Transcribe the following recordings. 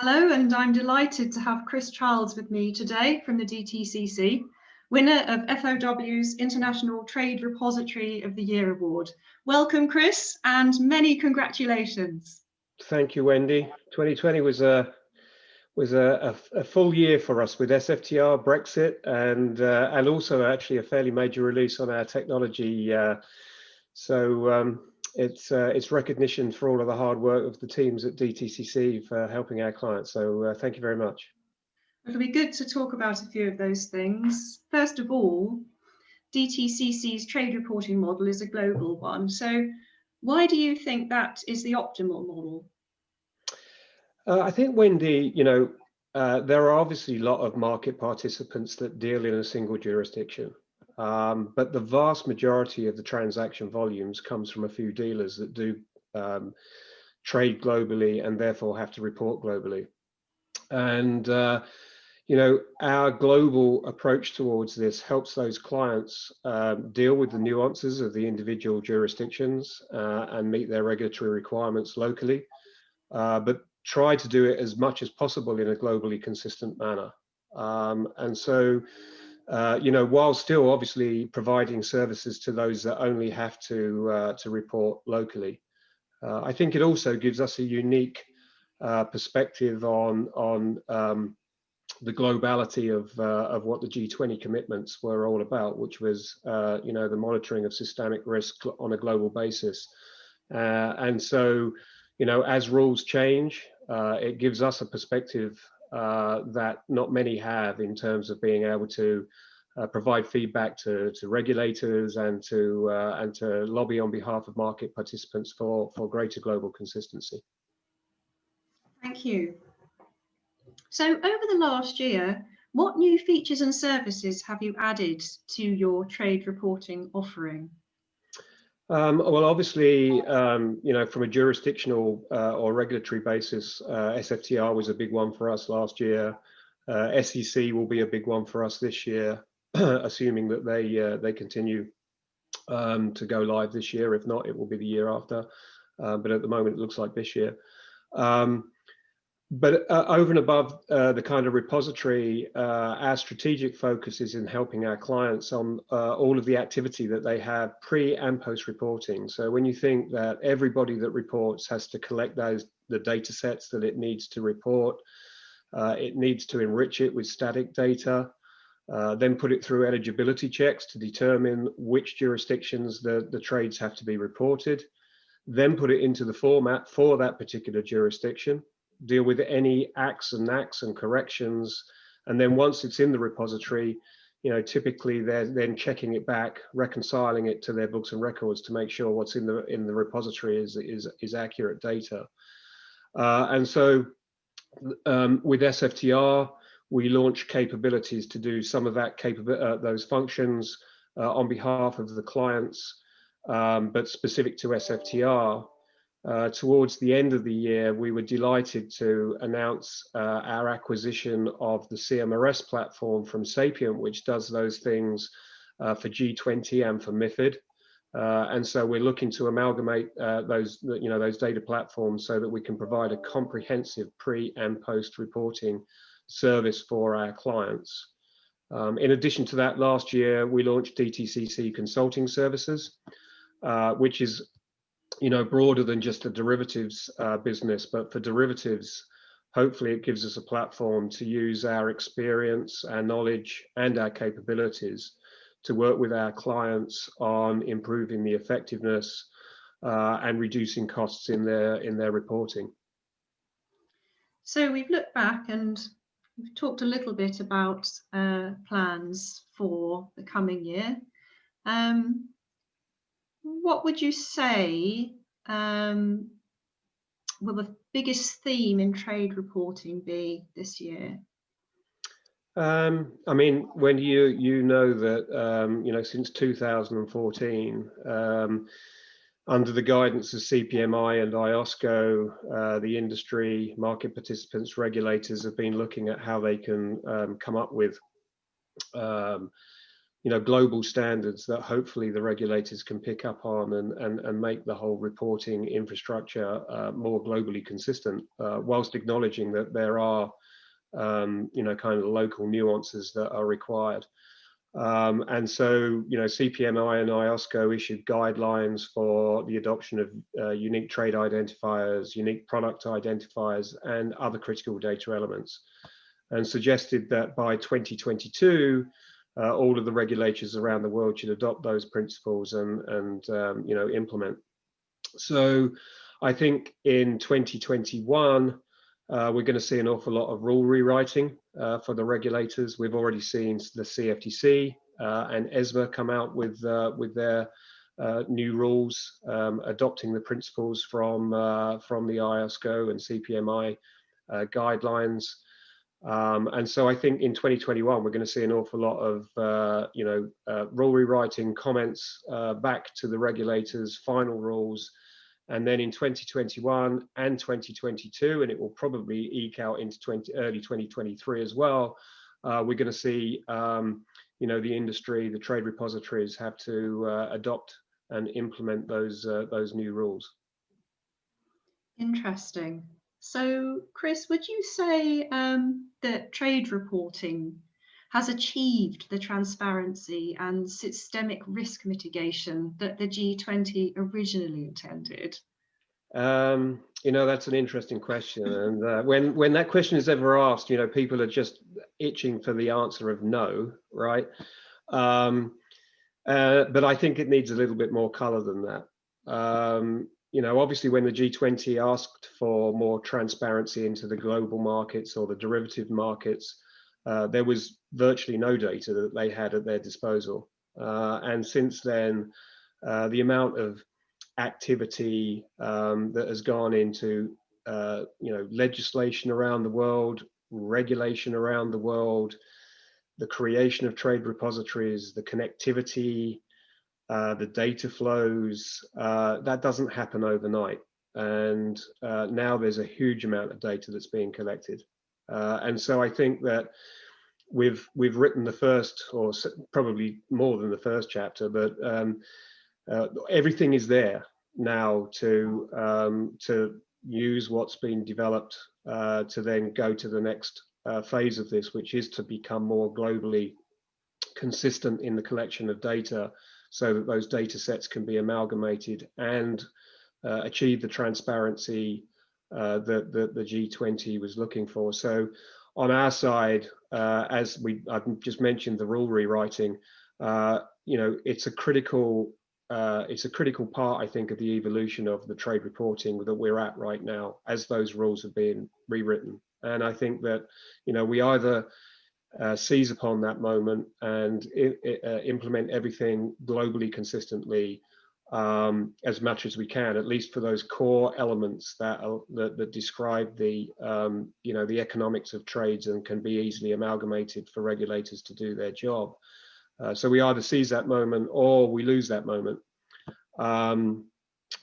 Hello, and I'm delighted to have Chris Childs with me today from the DTCC, winner of FOW's International Trade Repository of the Year Award. Welcome, Chris, and many congratulations. Thank you, Wendy. 2020 was a full year for us with SFTR, Brexit, and also actually a fairly major release on our technology. It's recognition for all of the hard work of the teams at DTCC for helping our clients. So thank you very much. It'll be good to talk about a few of those things. First of all, DTCC's trade reporting model is a global one. So why do you think that is the optimal model? I think, Wendy, there are obviously a lot of market participants that deal in a single jurisdiction. But the vast majority of the transaction volumes comes from a few dealers that do trade globally and therefore have to report globally. And, our global approach towards this helps those clients deal with the nuances of the individual jurisdictions and meet their regulatory requirements locally, but try to do it as much as possible in a globally consistent manner. While still obviously providing services to those that only have to report locally. I think it also gives us a unique perspective on the globality of what the G20 commitments were all about, which was the monitoring of systemic risk on a global basis. As rules change, it gives us a perspective that not many have in terms of being able to provide feedback to regulators and to lobby on behalf of market participants for greater global consistency. Thank you. So over the last year, what new features and services have you added to your trade reporting offering? Well, obviously, from a jurisdictional or regulatory basis, SFTR was a big one for us last year. SEC will be a big one for us this year, assuming that they continue to go live this year. If not, it will be the year after. But at the moment, it looks like this year. But over and above the kind of repository, our strategic focus is in helping our clients on all of the activity that they have pre and post reporting. So when you think that everybody that reports has to collect the data sets that it needs to report, it needs to enrich it with static data, then put it through eligibility checks to determine which jurisdictions the trades have to be reported, then put it into the format for that particular jurisdiction, deal with any acts and NACs and corrections, and then once it's in the repository, typically they're then checking it back, reconciling it to their books and records to make sure what's in the repository is accurate data. With SFTR, we launched capabilities to do some of that those functions on behalf of the clients, but specific to SFTR. Towards the end of the year, we were delighted to announce our acquisition of the CMRS platform from Sapient, which does those things for G20 and for MiFID. And so we're looking to amalgamate those data platforms so that we can provide a comprehensive pre and post reporting service for our clients. In addition to that, last year we launched DTCC consulting services, which is broader than just a derivatives business, but for derivatives, hopefully it gives us a platform to use our experience, our knowledge, and our capabilities to work with our clients on improving the effectiveness and reducing costs in their reporting. So we've looked back and we've talked a little bit about plans for the coming year. What would you say will the biggest theme in trade reporting be this year? I mean, when you know that since 2014, under the guidance of CPMI and IOSCO, the industry, market participants, regulators have been looking at how they can come up with global standards that hopefully the regulators can pick up on and make the whole reporting infrastructure more globally consistent, whilst acknowledging that there are kind of local nuances that are required. And so, CPMI and IOSCO issued guidelines for the adoption of unique trade identifiers, unique product identifiers, and other critical data elements, and suggested that by 2022, all of the regulators around the world should adopt those principles and implement. So I think in 2021, we're going to see an awful lot of rule rewriting for the regulators. We've already seen the CFTC and ESMA come out with their new rules, adopting the principles from the IOSCO and CPMI guidelines. And so I think in 2021, we're going to see an awful lot of rule rewriting, comments back to the regulators, final rules. And then in 2021 and 2022, and it will probably eke out into early 2023 as well, we're going to see the industry, the trade repositories have to adopt and implement those new rules. Interesting. So, Chris, would you say that trade reporting has achieved the transparency and systemic risk mitigation that the G20 originally intended? That's an interesting question. And when that question is ever asked, people are just itching for the answer of no, right? But I think it needs a little bit more color than that. Obviously when the G20 asked for more transparency into the global markets or the derivative markets, there was virtually no data that they had at their disposal. And since then, the amount of activity that has gone into, legislation around the world, regulation around the world, the creation of trade repositories, the connectivity, the data flows, that doesn't happen overnight. And now there's a huge amount of data that's being collected. And so I think that we've written the first, or probably more than the first chapter, but everything is there now to use what's been developed to then go to the next phase of this, which is to become more globally consistent in the collection of data, so that those data sets can be amalgamated and achieve the transparency that the G20 was looking for. So on our side, as I've just mentioned, the rule rewriting, it's a critical part, I think, of the evolution of the trade reporting that we're at right now, as those rules are being rewritten. And I think that we either seize upon that moment and implement everything globally consistently as much as we can, at least for those core elements that describe the the economics of trades and can be easily amalgamated for regulators to do their job. So we either seize that moment or we lose that moment.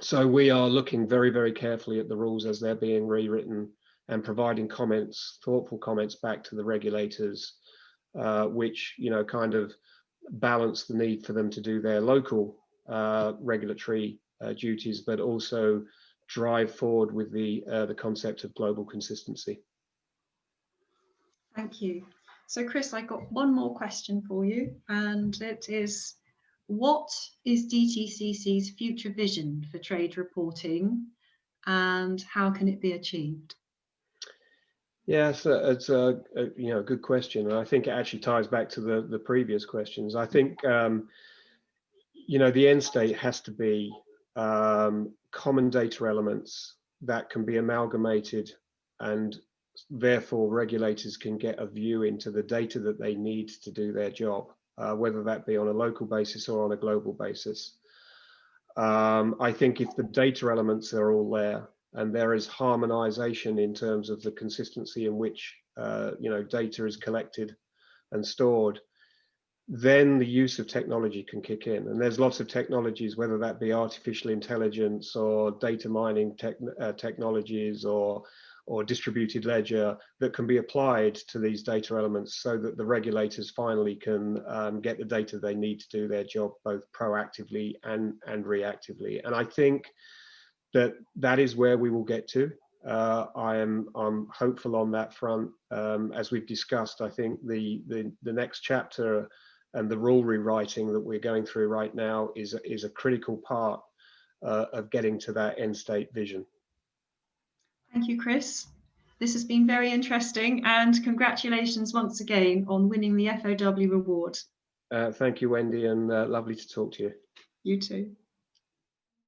So we are looking very, very carefully at the rules as they're being rewritten and providing comments, thoughtful comments back to the regulators, which kind of balance the need for them to do their local regulatory duties, but also drive forward with the concept of global consistency. Thank you. So, Chris, I got one more question for you, and it is: what is DTCC's future vision for trade reporting, and how can it be achieved? Yes, it's a good question, and I think it actually ties back to the previous questions. I think the end state has to be common data elements that can be amalgamated, and therefore regulators can get a view into the data that they need to do their job, whether that be on a local basis or on a global basis. I think if the data elements are all there and there is harmonization in terms of the consistency in which data is collected and stored, then the use of technology can kick in. And there's lots of technologies, whether that be artificial intelligence or data mining technologies or or distributed ledger that can be applied to these data elements so that the regulators finally can get the data they need to do their job both proactively and reactively. And I think that is where we will get to. I'm hopeful on that front. As we've discussed, I think the next chapter and the rule rewriting that we're going through right now is a critical part of getting to that end state vision. Thank you, Chris. This has been very interesting, and congratulations once again on winning the FOW award. Thank you, Wendy, and lovely to talk to you. You too.